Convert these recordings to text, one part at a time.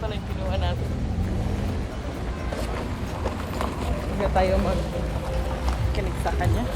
Pala yung kinuha natin. Huwag tayo mag-kinig sa kanya.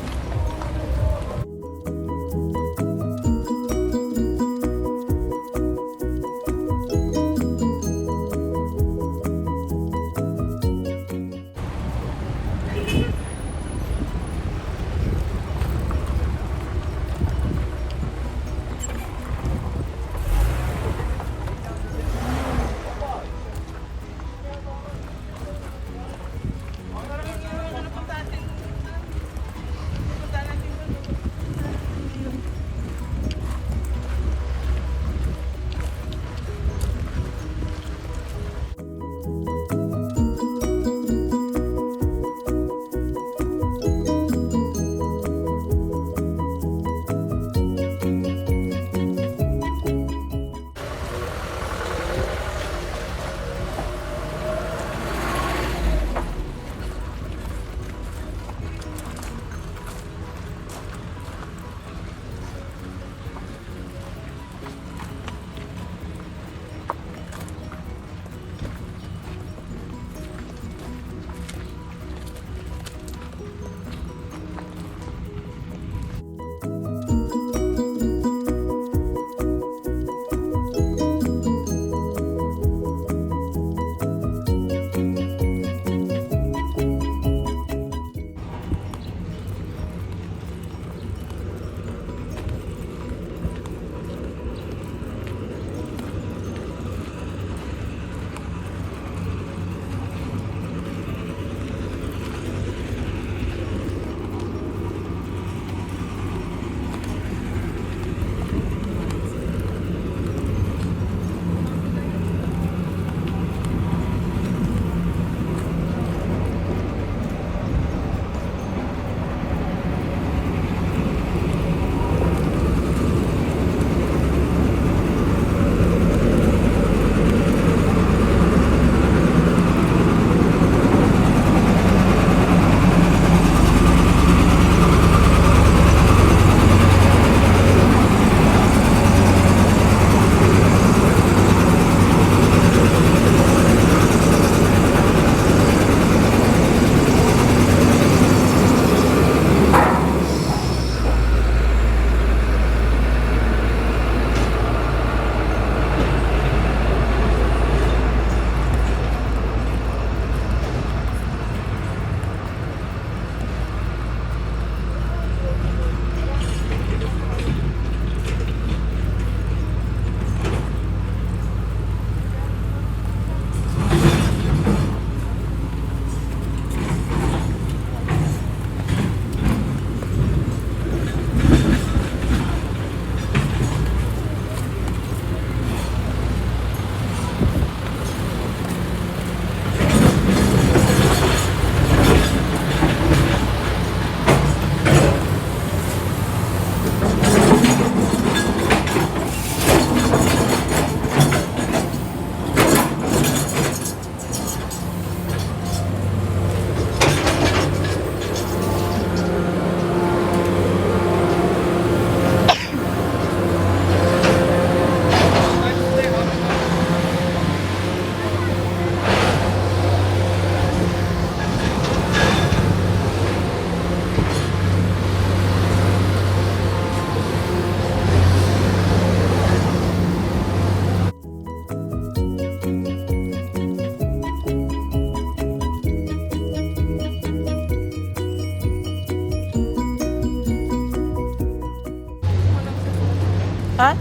Ha?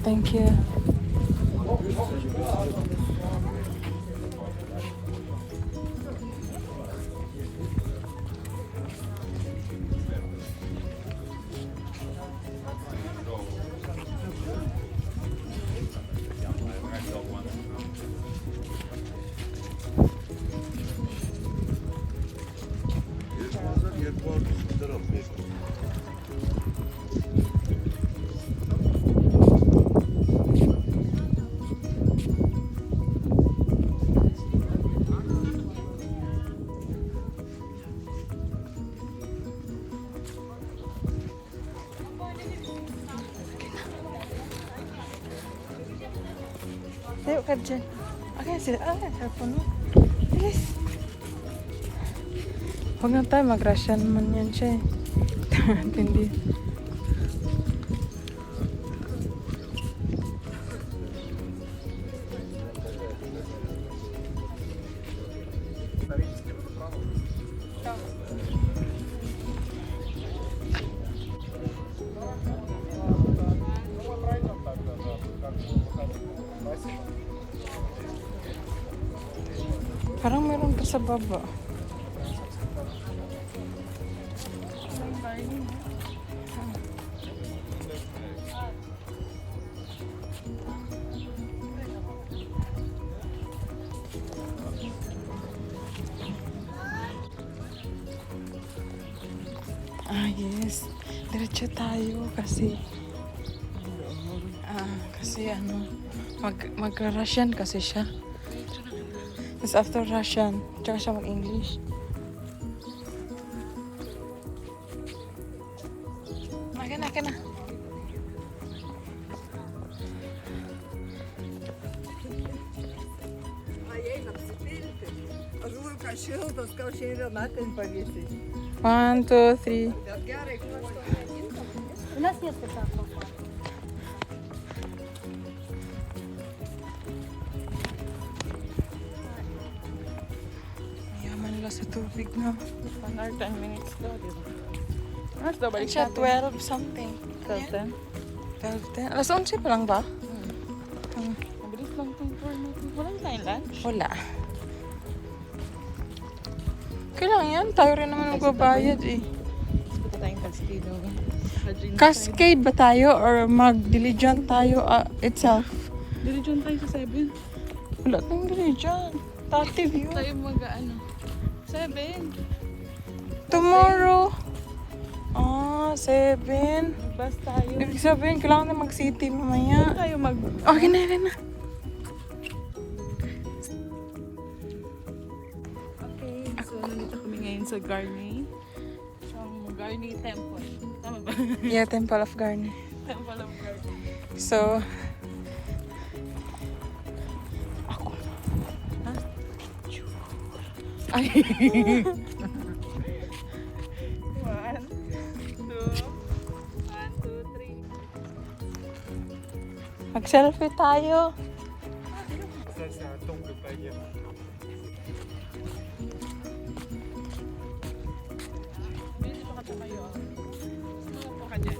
Thank you. Tayo ka dyan. Okay, sila. Cellphone mo. Bilis. Huwag na tayo. Mag-Russian man yan siya eh. Hindi. Parang meron pa sa baba. Ah, yes. Diretso tayo kasi ano, mag-Russian kasi siya. It's after Russian. Tsaka siya mag-English. Ka na. One, two, three. У нас нет такого. Yaman nila sa tubig na. 1 hour 10 minutes daw, diba? Mas daw balik Siya natin. 12 something. 12:10? 12, 10. Alas 11 pa lang ba? Mabilis lang itong tour natin. Walang tayong lunch? Wala. Kailangan yan. Tayo rin naman magbabayad eh. Punta tayong Cascade. Cascade ba tayo or mag-diligent tayo itself? Diligent tayo sa 7. Wala tayong diligent. Tati view. Tayo mag-ano? 7. Tomorrow. 7. Bus tayo. Ibig sabihin, kailangan na mag-city mamaya. Tayo mag... Okay na. Okay, so nandito kami ngayon sa Garni. Garni Temple. Tama ba? Yeah, Temple of Garni. Temple of Garni. So, Ay! 1, 2, 1, 2, 3. mag-selfie tayo. Dito ka tumayo. Sino ka dyan?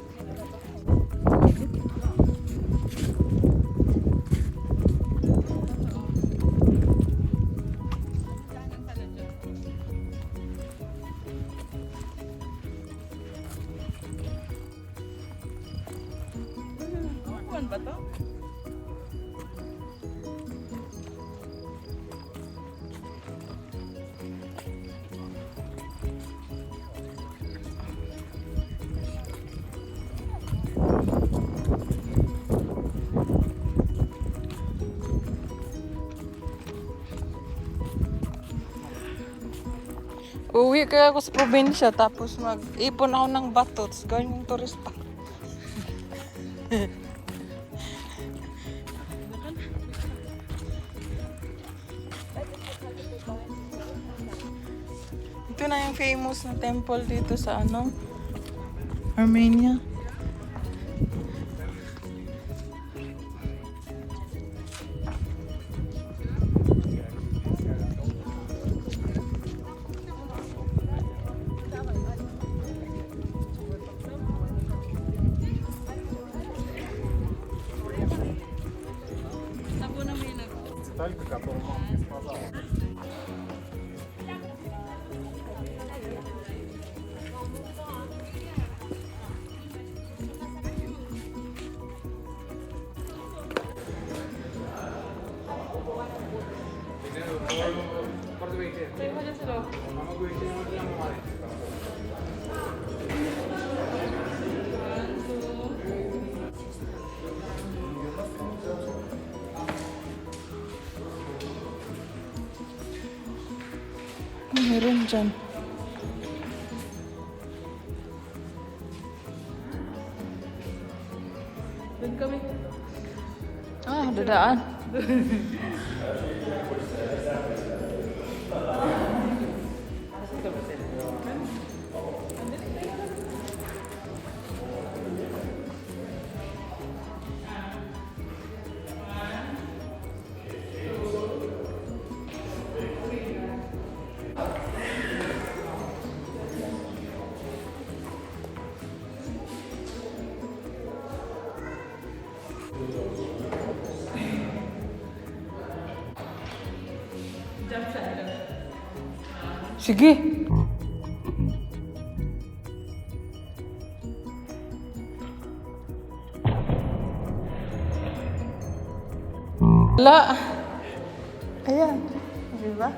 Kuwan ba to? Uwi kaya ako sa probinsya, tapos mag-ipon ako ng bato, tapos gawin mong turista. Ito na yung famous na temple dito sa Armenia. Meron dyan. Doon kami. Dadaan. Sige. Wala. Ayan. Diba?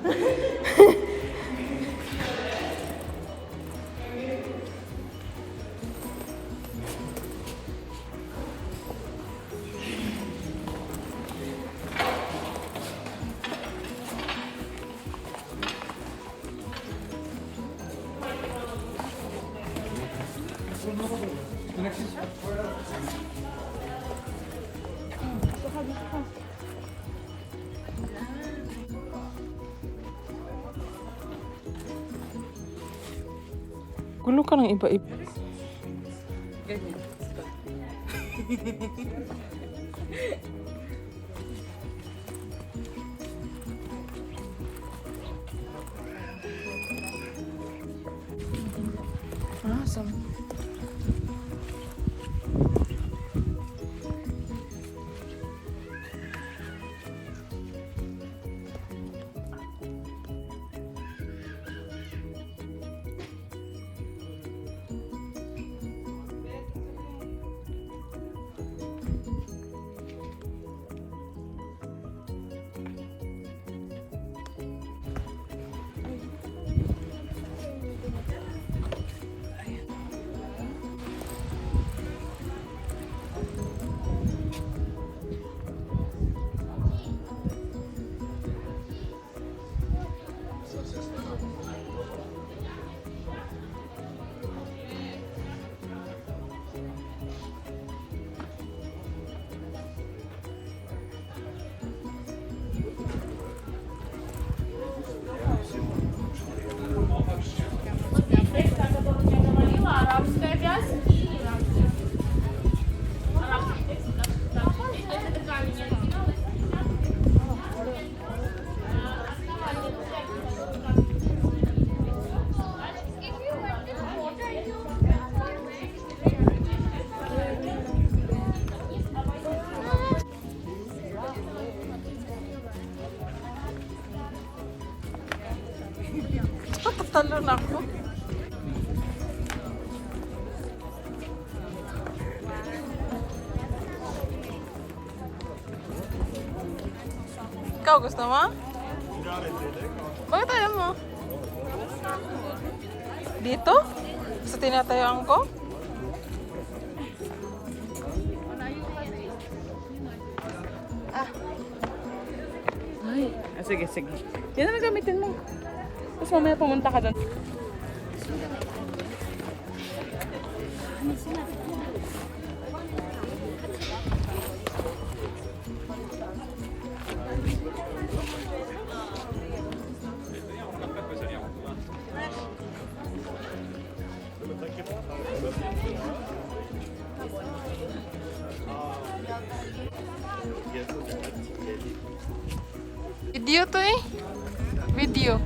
Gulo ka ng iba-iba. Ganyan. Awesome. Talon ako. Ikaw gusto mo? Bakit ayaw mo? Dito? Sa tinatayuan ko? Ay. Sige, sige. Yan na gamitin mo. Tapos mamaya pumunta ka doon. Video to eh. Video.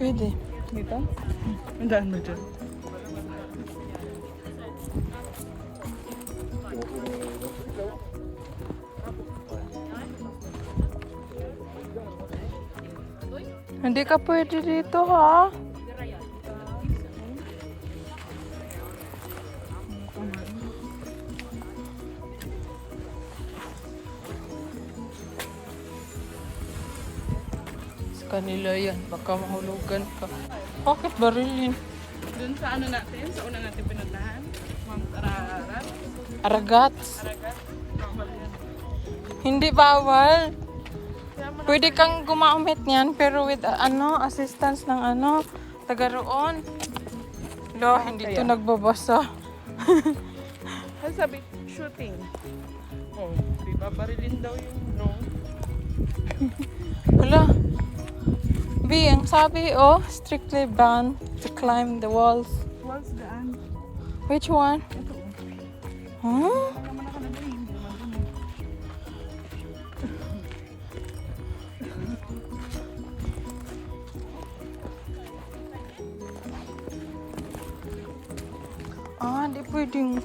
Pwede. Dito? Ang daan mo dyan. Hindi ka pwede dito ha. Sa kanila yan, baka mahulugan ka. Bakit barilin? Doon sa ano natin, sa una natin pinuntahan. Mount Ararat. Aragats. Aragat. Normal yan. Hindi bawal. Pwede kang gumamit niyan pero with assistance ng taga roon. Lo, hindi to nagbabasa. Ano sabi? Shooting. Oh, di ba barilin daw yung drone? Hala. B, ang sabi, strictly banned to climb the walls. Walls daan. Which one? Ito. Huh? Wala naman ako na din. Hindi naman dun. Di pwedeng.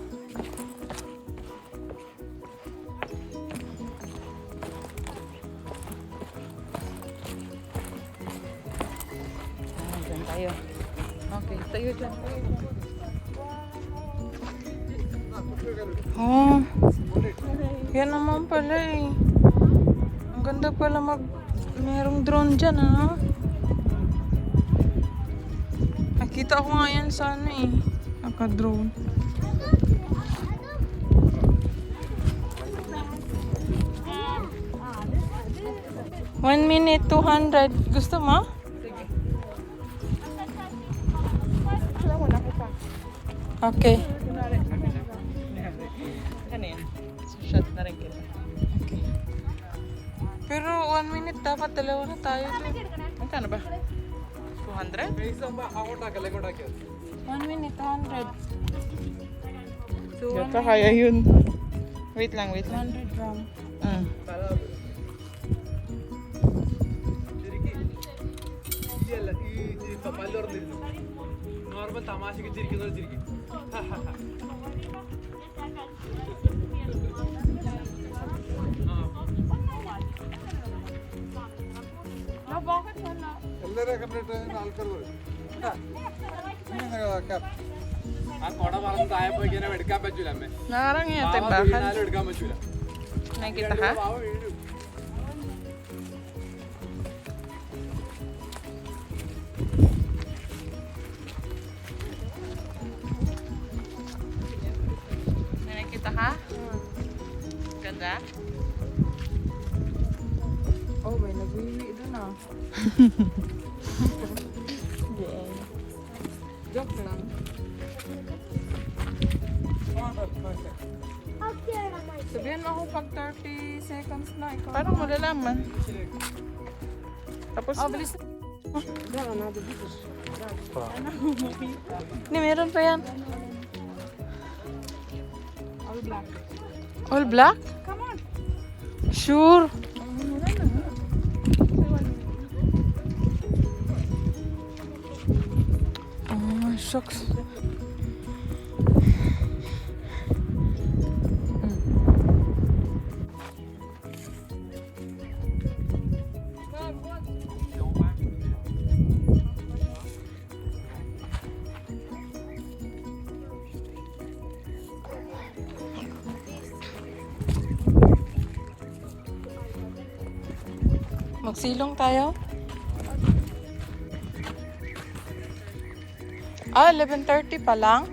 Dyan tayo. Okay, tayo dyan. Oh, yan naman pala eh. Ang ganda pala merong drone dyan, Nakita ko nga yan sa naka-drone. One minute, 200. Gusto mo? Sige. Wala mo na kita. Okay. Kunwari. Ano yan? Shot na rin kita. Okay. Pero 1 minute dapat dalawa na tayo doon. Magkano ba? 200? 1 minute, 200. So, Yata kaya yun. Wait lang, wait lang. 100 gram. Normal തമാശക്ക് ചിരിക്കുന്നവർ ചിരിക്കും Bakit wala? ആ കൊട പറന്ന് താഴെ പോയി ഇങ്ങനെ എടുക്കാൻ പറ്റൂല അമ്മേ. Narang yan, പാവ tembakan. വീണാലും എടുക്കാൻ പറ്റൂല. Nakita ka? പാവ വീഴും. Nakita ka? Ganda? Oh, may nagwiwi doon ah. Joke lang. Sabihan mo ako pag 30 seconds na ikaw. Parang malalaman. Tapos, bilis. Hindi, meron pa yan. All black. All black? Come on. Sure. Oh, shucks. Magsilong tayo? 11:30 pa lang?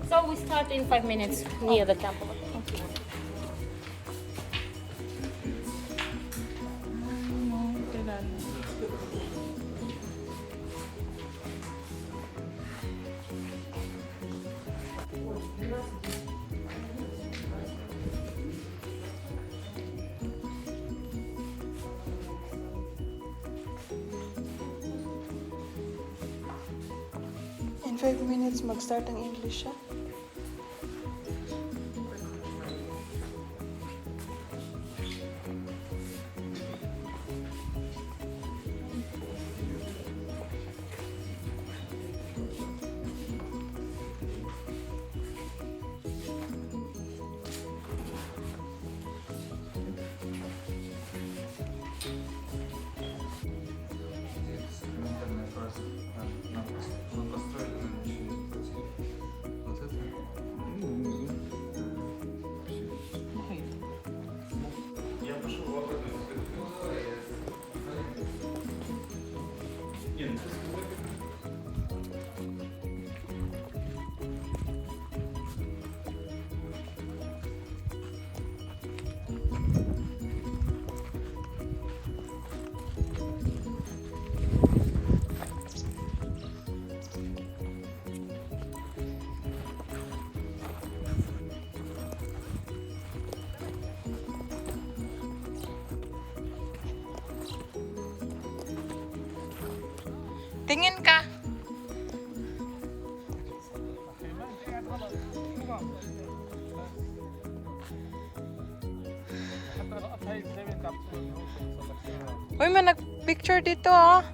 So we start in 5 minutes near the temple. In 5 minutes, mag-start ang English siya. Tingin ka. Uy, may nag-picture dito ah.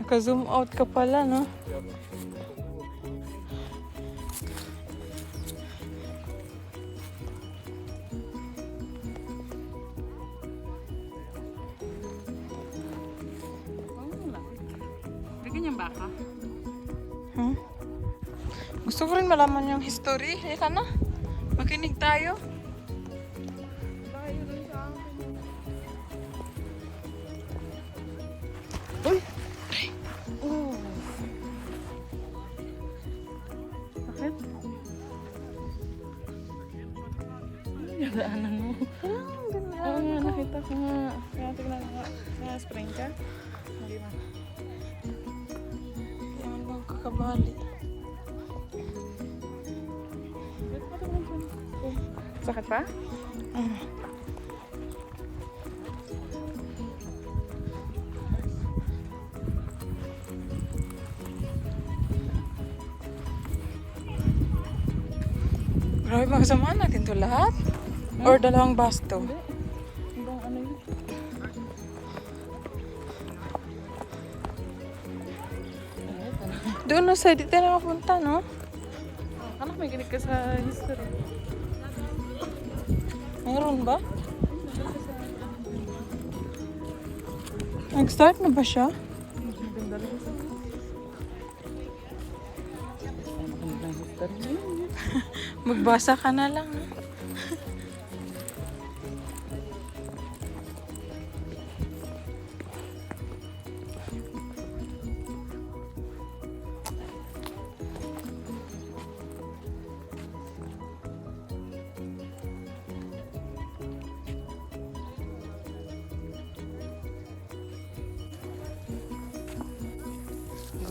Naka-zoom out ka pala, no? May ganyang baka? Hmm? Gusto ko rin malaman yung history. Halika na. Makinig tayo. Uy! Oh. Bakit? Yung daanan mo. Oo nga, nakita ko nga. Kaya tignan nga. Kaya spring ka? Hindi na. Yan lang kakabali. Sakit pa? Grabe, magsamaan natin to lahat? Or dalawang bus to? Hanggang ano yun? Doon na sa dito na mapunta, no? Anak, may ginig ka sa history. Mayroon ba? Nag-start na ba siya? Maganda rin sa magandang history. Magbasa ka na lang, no?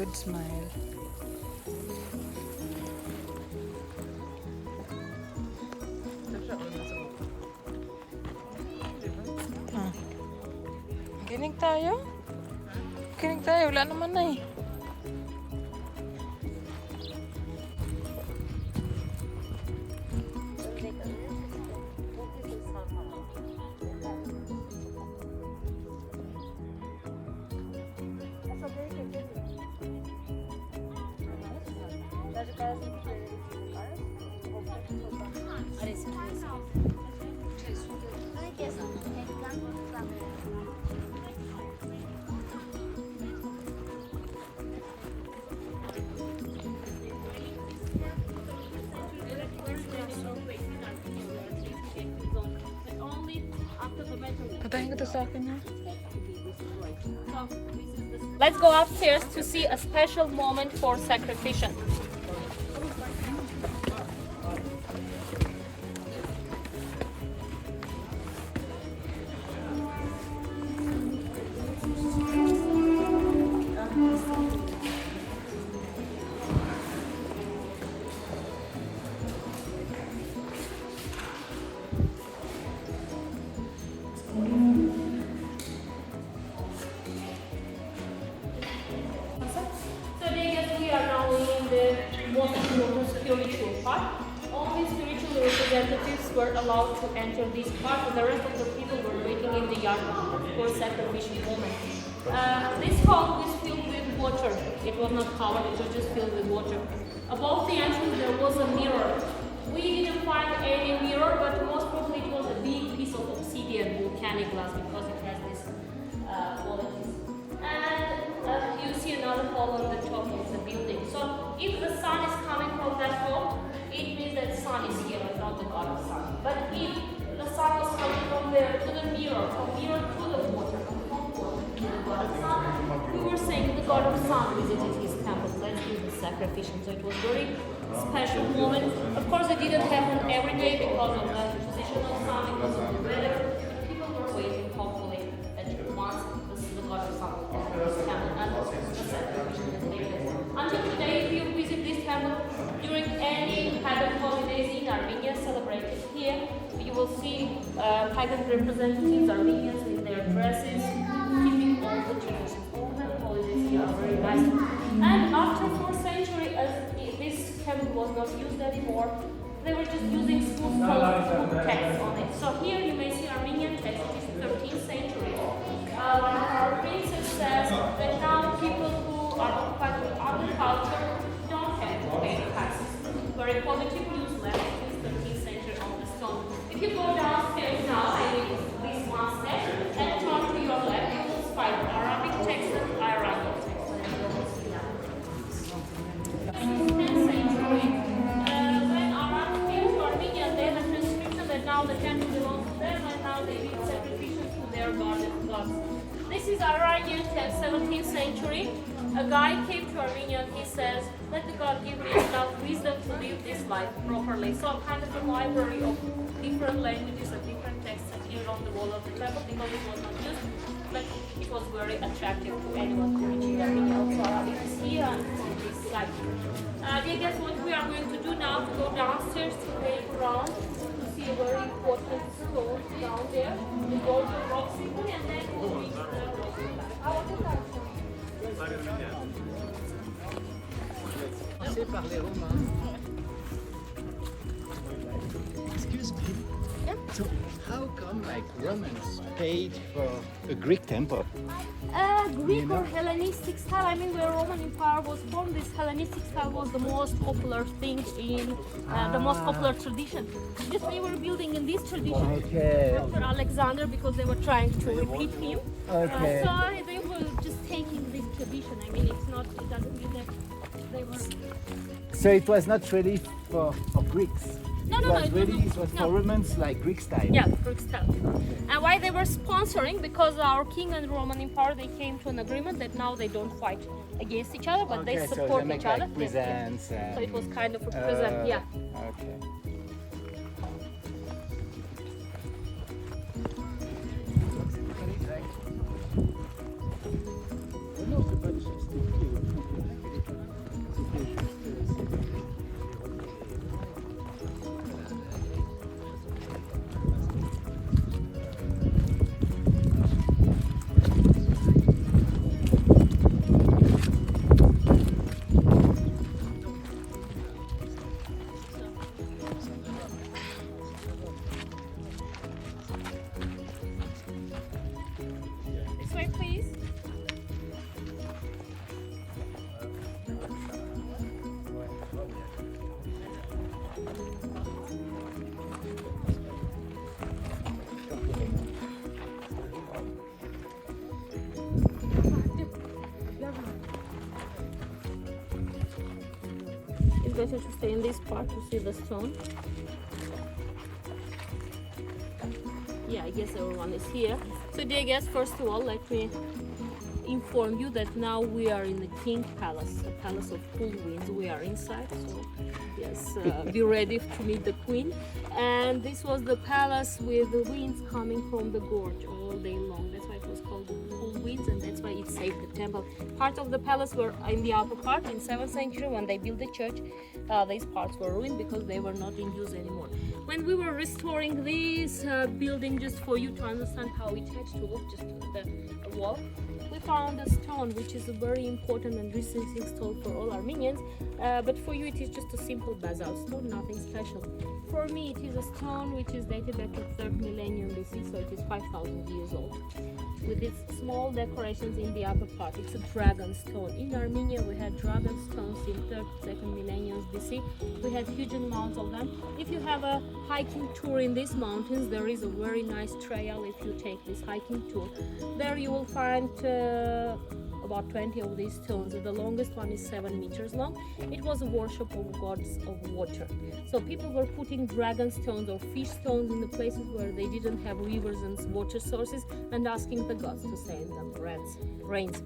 Good smile. Ah. Kinig tayo? Kinig tayo. Wala naman na eh. Patayin ko to sa akin, ha? Let's go upstairs to see a special moment for sacrificial. Today, guys, we are now in the most important spiritual part. Only spiritual representatives were allowed to enter this part, and the rest of the people were waiting in the yard for sacrificial moment. This hall is filled with water. It was not covered, it was just filled with water. Above the entrance, there was a mirror. We didn't find any mirror, but most probably it was a big piece of obsidian volcanic glass because it has this qualities. And you see another hole on the top of the building. So if the sun is coming from that hole, it means that sun is here, but not the god of sun. But if the sun was coming from there to the mirror, from mirror to the water, from water to the god of sun, we were saying the god of sun visited his temple. Let's do the sacrificial. So it was very special moment. Of course, it didn't happen every day because of the position of sun, because of the weather. People were waiting, hopefully, that once the god of sun will come to his temple and the sacrificial will take place. Until today, if you visit this temple during any pagan holidays in Armenia celebrated here, you will see pagan representatives, Armenians in their dresses, keeping all the traditions. All the holidays here are very nice. And after 4th century, as this temple was not used anymore, they were just using smooth text on it. So here you may see Armenian text, it is 13th century. Our princess says that now people guy came to Armenia and he says, let the God give me enough wisdom to live this life properly. So kind of a library of different languages and different texts appeared on the wall of the temple because it was not used, but it was very attractive to anyone who reaching Armenia. Also Arabic is here and on this side. Dear guests, what we are going to do now to go downstairs to make around to see a very important stone down there, the golden rock symbol, and then we'll reach the Excuse me. So how come like Romans paid for a Greek temple? Greek or Hellenistic style, I mean, where Roman Empire was formed, this Hellenistic style was the most popular thing in the most popular tradition. Just they were building in this tradition after Alexander because they were trying to repeat him. Okay. So they were just taking this tradition. I mean, it doesn't mean that they were. So it was not really for Greeks. No, It was for Romans like Greek style. Yeah, Greek style. And why they were sponsoring? Because our king and Roman Empire, they came to an agreement that now they don't fight against each other, but they Okay, so support they make each other. like presents. So it was kind of a present, yeah. Okay. This way, please. It's better to stay in this part to see the stone. Yeah, I guess everyone is here. So dear guests, first of all, let me inform you that now we are in the King Palace, the Palace of Cool Winds. We are inside, so yes, be ready to meet the Queen. And this was the palace with the winds coming from the gorge all day long. That's why it was called Cool Winds, and that's why it saved the temple. Part of the palace were in the upper part. In 7th century, when they built the church, these parts were ruined because they were not in use anymore. When we were restoring this building, just for you to understand how it had to look, just the wall, we found a stone which is a very important and recent stone for all Armenians, but for you it is just a simple basalt stone, nothing special. For me it is a stone which is dated back to 3rd millennium BC, so it is 5,000 years old, with its small decorations in the upper part. It's a dragon stone. In Armenia we had dragon stones in 3rd, 2nd millennium BC. We had huge amounts of them. If you have a hiking tour in these mountains, there is a very nice trail. If you take this hiking tour, there you will find about 20 of these stones. The longest one is 7 meters long. It was a worship of gods of water. So people were putting dragon stones or fish stones in the places where they didn't have rivers and water sources and asking the gods to send them rains.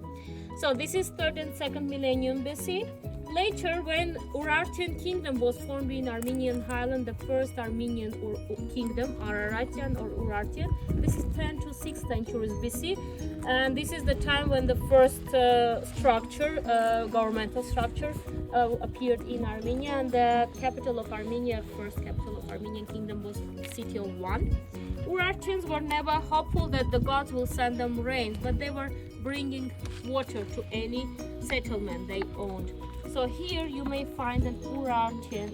So this is 3rd and 2nd millennium BC. Later, when Urartian kingdom was formed in Armenian highland, the first Armenian kingdom, Araratian or Urartian, this is 10 to 6th centuries BC, and this is the time when the first structure, governmental structure, appeared in Armenia, and the capital of Armenia, first capital of Armenian kingdom, was city of Van. Urartians were never hopeful that the gods will send them rain, but they were bringing water to any settlement they owned. So here you may find an Urartian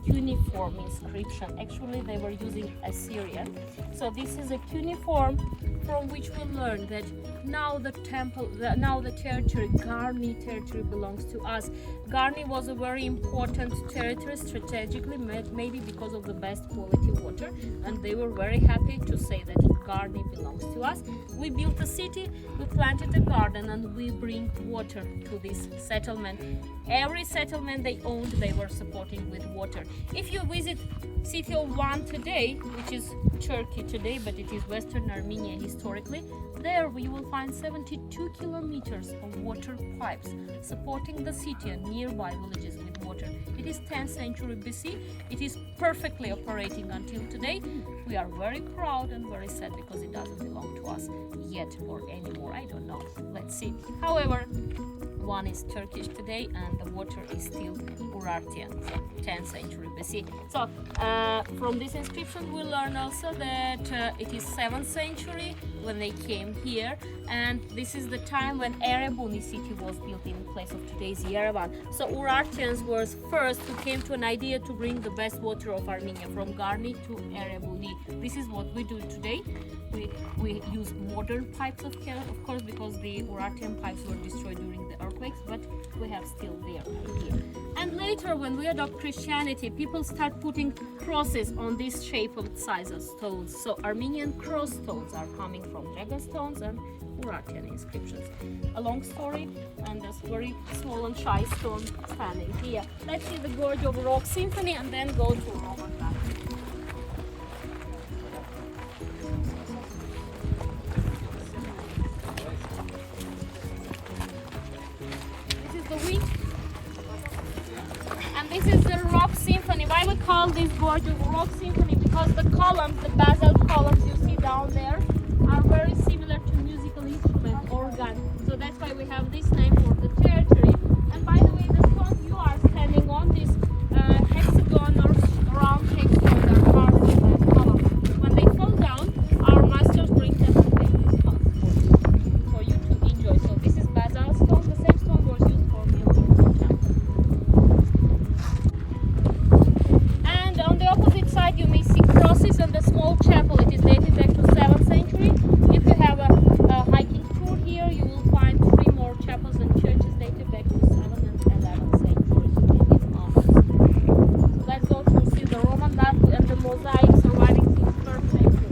cuneiform inscription. Actually, they were using Assyrian. So this is a cuneiform from which we learn that now the territory, Garni territory, belongs to us. Garni was a very important territory strategically, maybe because of the best quality water, and they were very happy to say that Garni belongs to us. We built a city, we planted a garden, and we bring water to this settlement. Every settlement they owned, they were supporting with water. If you visit city of Van today, which is Turkey today, but it is Western Armenia historically, There you will find 72 kilometers of water pipes supporting the city and nearby villages with water. It is 10th century BC. It is perfectly operating until today. We are very proud and very sad because it doesn't belong to us yet or anymore. I don't know. Let's see. However, one is Turkish today and the water is still Urartian, so 10th century BC. So from this inscription we learn also that it is 7th century when they came here, and this is the time when Erebuni city was built in place of today's Yerevan. So Urartians were first who came to an idea to bring the best water of Armenia from Garni to Erebuni. This is what we do today. We use modern pipes of course, because the Urartian pipes were destroyed during the earthquakes, but we have still their idea. And later, when we adopt Christianity, people start putting crosses on this shape of size of stones. So Armenian cross stones are coming from dragon stones and Urartian inscriptions. A long story, and this very small and shy stone standing here. Let's see the gorge of Rock Symphony and then go to Roman Bath. And this is the Rock Symphony. Why we call this gorge of Rock Symphony? Because the columns, the basalt columns you see down there, are very similar to musical instrument, organ. So that's why we have this name for the territory. And by the way, the stone you are standing on, this hexagon or round hexagon are carved in the column. When they fall down, our masters bring them and make this house for you to enjoy. So this is basalt stone. The same stone was used for building the temple. And on the opposite side, you may see crosses and the small chapel. It is dated back to 7th century. If you have a hiking tour here, you will find 3 more chapels and churches dated back to 7th and 11th centuries in these mountains. So let's go to see the Roman bath and the mosaic surviving since 1st century.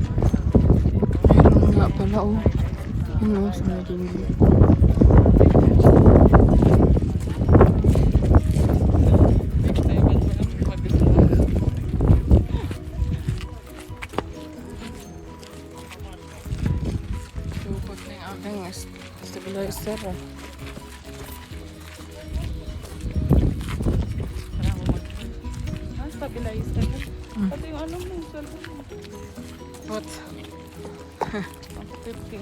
Meron nga pala, oh. Ano, sa dulo. Lupot na yung aking stabilizer, ah. Stabilizer. Pati yung ano mo, cellphone mo. What? 50.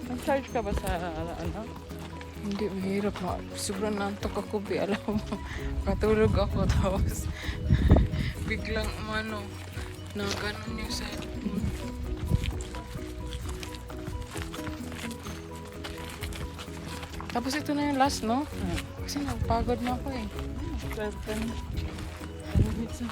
Nag-charge ka ba sa ano? Hindi, mahirap na. Sobrang nantok ako, Bi. Alam mo, matulog ako, tapos biglang na ganun yung cellphone. Tapos ito na yung last, no? Kasi nagpagod na ako eh. 10 minutes.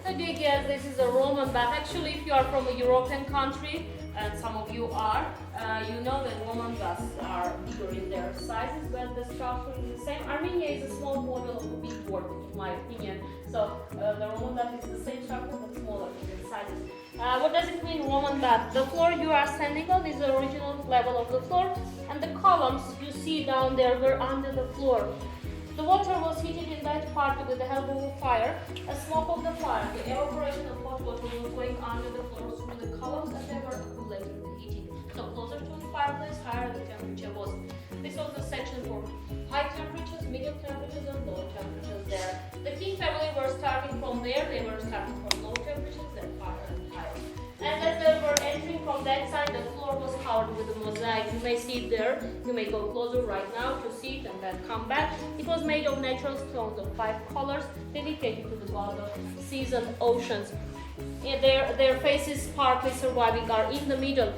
So do you guess this is a Roman bath? Actually, if you are from a European country, and some of you are, you know that Roman baths are bigger in their sizes, but the structure is the same. Armenia is a small model of a big board, in my opinion. So the Roman bath is the same structure but smaller in sizes. What does it mean, Roman bath? The floor you are standing on is the original level of the floor, and the columns you see down there were under the floor. The water was heated in that part with the help of a fire. A smoke of the fire, the evaporation of hot water was going under the floor through the columns, and they were accumulating the heating. So closer to the fireplace, higher the temperature was. This was the section for high temperatures, medium temperatures, and low temperatures there. The king family were starting from there. They were starting from low temperatures, then higher and higher. And as they were entering from that side, the floor was covered with a mosaic. You may see it there. You may go closer right now to see it and then come back. It was made of natural stones of 5 colors, dedicated to the god of seas and oceans. Their faces partly surviving are in the middle.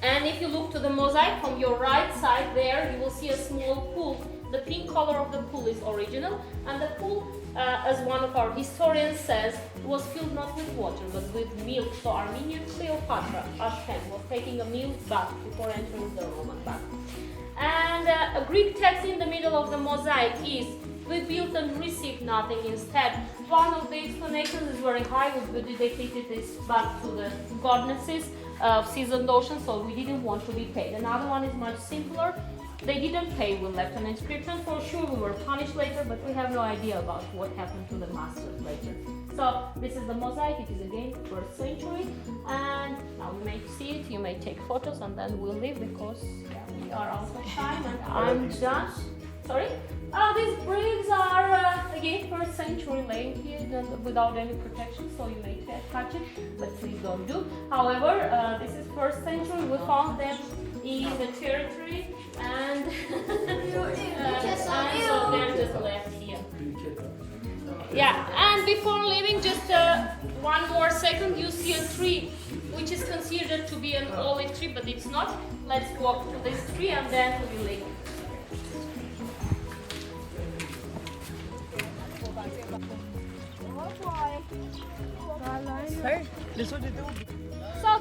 And if you look to the mosaic from your right side there, you will see a small pool. The pink color of the pool is original, and the pool as one of our historians says, was filled not with water but with milk. So Armenian Cleopatra, Ashken, was taking a milk bath before entering the Roman bath. And a Greek text in the middle of the mosaic is, we built and received nothing instead. One of the explanations is very high. We dedicated this back to the goddesses of seas and oceans, so we didn't want to be paid. Another one is much simpler. They didn't pay. We left an inscription. For sure we were punished later, but we have no idea about what happened to the masters later. So this is the mosaic. It is again 1st century, and now you may see it. You may take photos, and then we'll leave because we are out of time, and I'm done. Sorry? These bricks are again 1st century laying here and without any protection, so you may touch it, but please don't do. However, this is 1st century. We found them in the territory, and so they're just left here. Yeah, and before leaving, just one more second, you see a tree which is considered to be an olive tree, but it's not. Let's walk to this tree and then we'll leave. So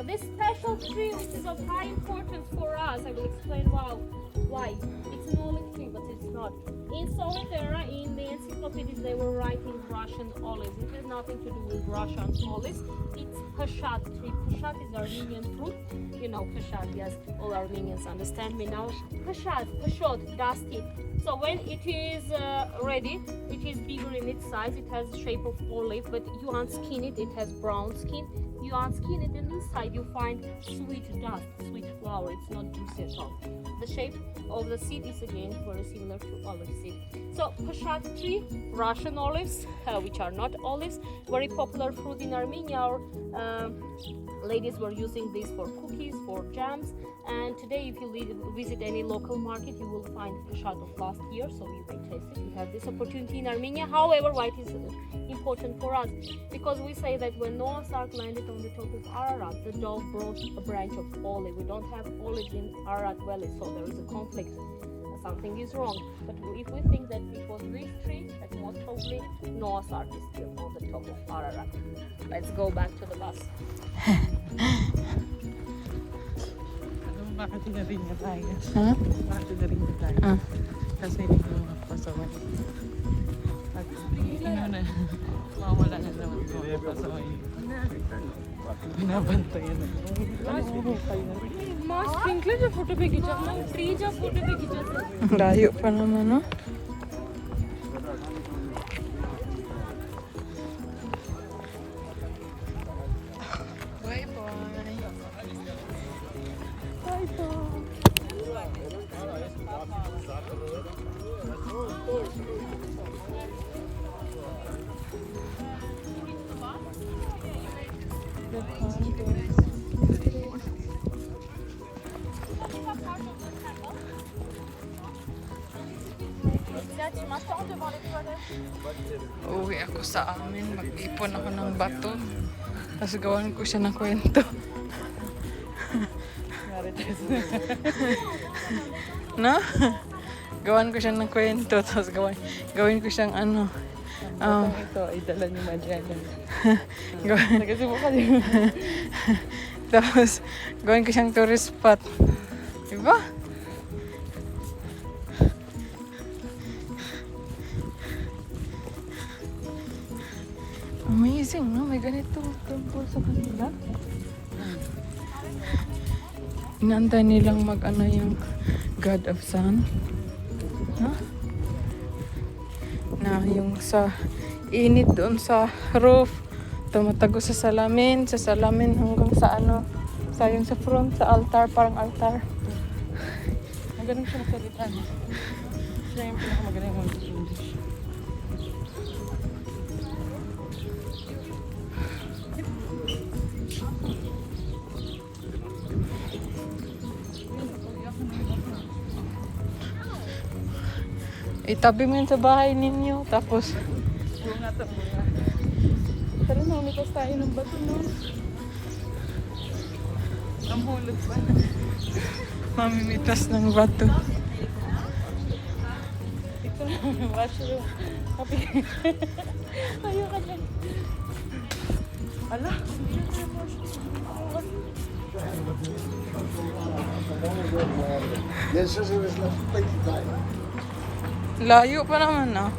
this special tree, which is of high importance for us, I will explain why. It's an olive tree, but it's not. In Soviet era, in the encyclopedias, they were writing Russian olives. It has nothing to do with Russian olives. It's pashat tree. Pashat is Armenian fruit. You know pashat, yes, all Armenians understand me now. Pashat, pashot, dusty. So when it is ready, it is bigger in its size. It has the shape of olive, but you unskin it. It has brown skin. You unskin it, and inside you find sweet dust, sweet flour. It's not juicy at all. The shape of the seed is again very similar to olive seed. So pashat tree, Russian olives, which are not olives, very popular fruit in Armenia. Our ladies were using this for cookies, for jams, and today if you visit any local market, you will find pashat of last year, so you may taste it. We have this opportunity in Armenia. However, why it is important for us? Because we say that when Noah's Ark landed on the top of Ararat, the dove brought a branch of olive. We don't have olives in Ararat Valley, so there is a conflict. Something is wrong. But if we think that it was this tree, that most probably Noah's Ark is still on the top of Ararat. Let's go back to the bus. Bakit na-ring na tayo? Ha? Bakit na-ring na tayo? Kasi hindi ko makapasaway. At na, mawala na naman ko makapasaway. Binabantayan na. Mas sprinkler जो फोटो पे खींचा ना ट्री जो फोटो पे खींचा था Layo pa naman, no? Uwi ako sa amin, mag-ipon ako ng bato. Tapos gawan ko siya ng kwento. No? Gawan ko siya ng kwento, tapos gawin ko siyang ano. Ito ay dala ni Mariana. Gawin. Nagkasibukan yun. Tapos gawin ko siyang tourist spot. Diba? Amazing, no? May ganito temple sa kanila. Inantay nilang mag-ano yung God of Sun. No? Na yung sa init doon sa roof, tumatago sa salamin hanggang sa ano, sa yung sa front, sa altar, parang altar. Magaling siya magsalita. Siya yung pinakamagaling mag-English. Itabi mo yun sa bahay ninyo, tapos Bunga to, bunga. Tara na, umitas tayo ng bato nun. Ang hulog pa. mamimitas ng bato. Ito. Washroom. Kapi. Ayaw ka dyan. Ala. Layo pa naman ah.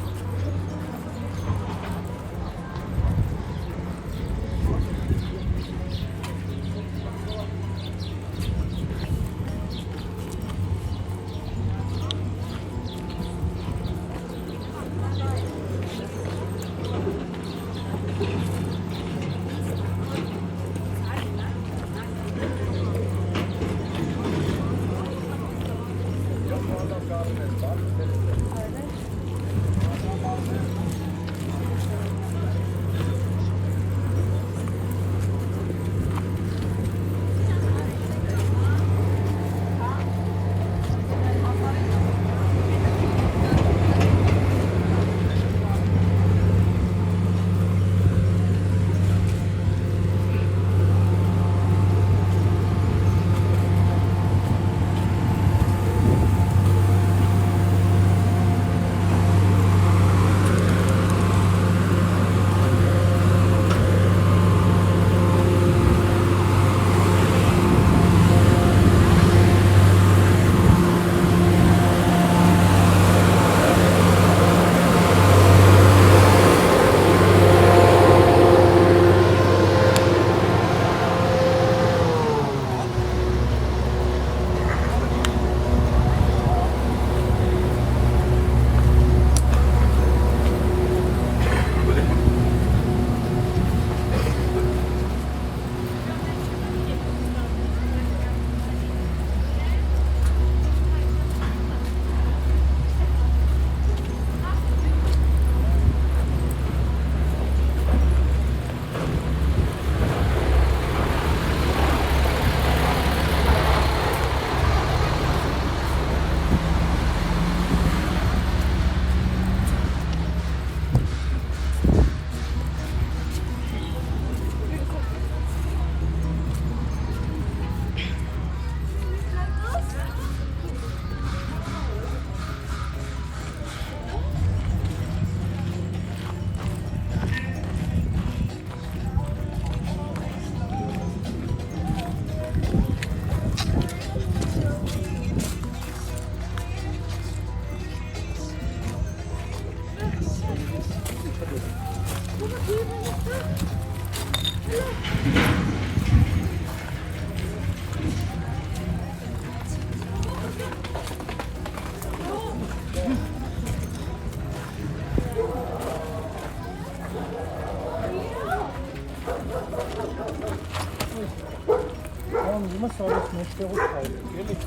Ama sonra meşte olsaydı. Gelin.